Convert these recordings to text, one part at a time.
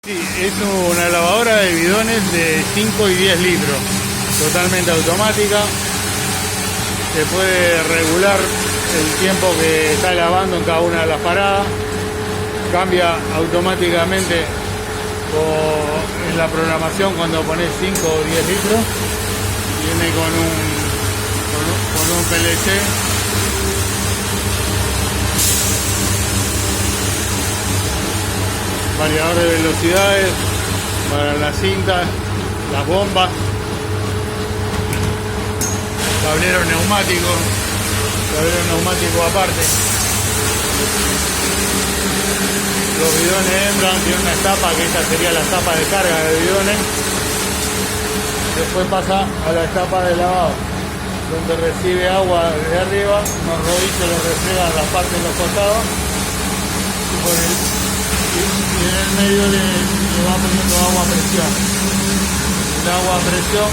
Sí, es una lavadora de bidones de 5 y 10 litros, totalmente automática. Se puede regular el tiempo que está lavando en cada una de las paradas. Cambia automáticamente en la programación cuando pones 5 o 10 litros. Viene con un PLC. Variador de velocidades para las cintas, las bombas, tablero neumático aparte. Los bidones entran, tiene una etapa que esta sería la etapa de carga de bidones. Después pasa a la etapa de lavado, donde recibe agua desde arriba, unos rodillos lo refriegan las partes de los costados y en el medio le va poniendo agua a presión. El agua a presión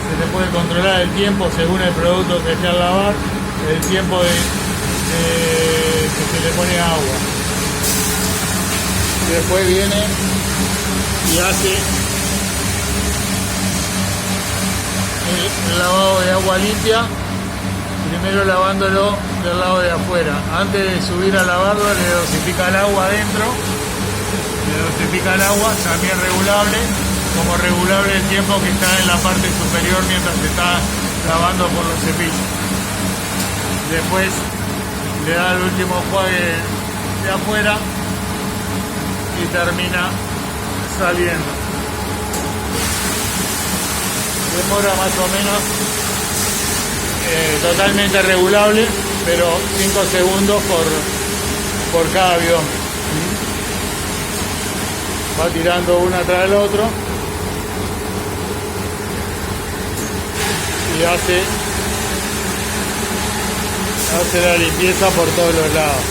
se le puede controlar el tiempo según el producto que esté al lavar, el tiempo que se le pone agua. Y después viene y hace el lavado de agua limpia, primero lavándolo del lado de afuera. Antes de subir a lavarlo le dosifica el agua adentro, también regulable, como regulable el tiempo que está en la parte superior mientras se está lavando por los cepillos. Después le da el último enjuague de afuera y termina saliendo. Demora más o menos totalmente regulable, pero 5 segundos por cada bidón. Va tirando uno tras el otro y hace la limpieza por todos los lados.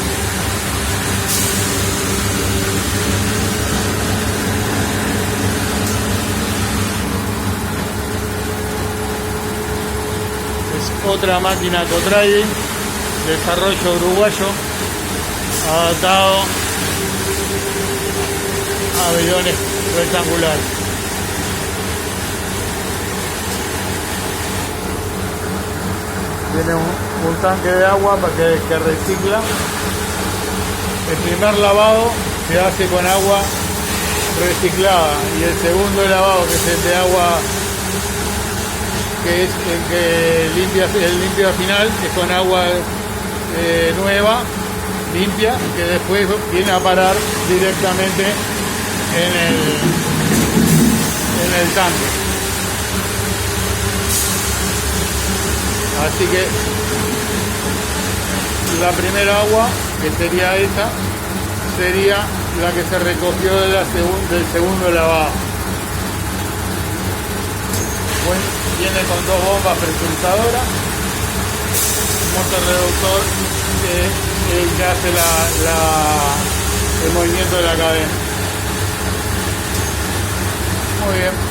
Otra máquina Cotride, desarrollo uruguayo, adaptado a bidones rectangulares. Tiene un tanque de agua para que recicla. El primer lavado se hace con agua reciclada y el segundo lavado, que es el de agua, que es el que limpia, el limpio final, es con agua nueva, limpia, que después viene a parar directamente en el tanque. Así que la primera agua, que sería esta, sería la que se recogió del segundo lavado. Bueno, viene con 2 bombas presurizadoras, un motor reductor que hace el movimiento de la cadena. Muy bien.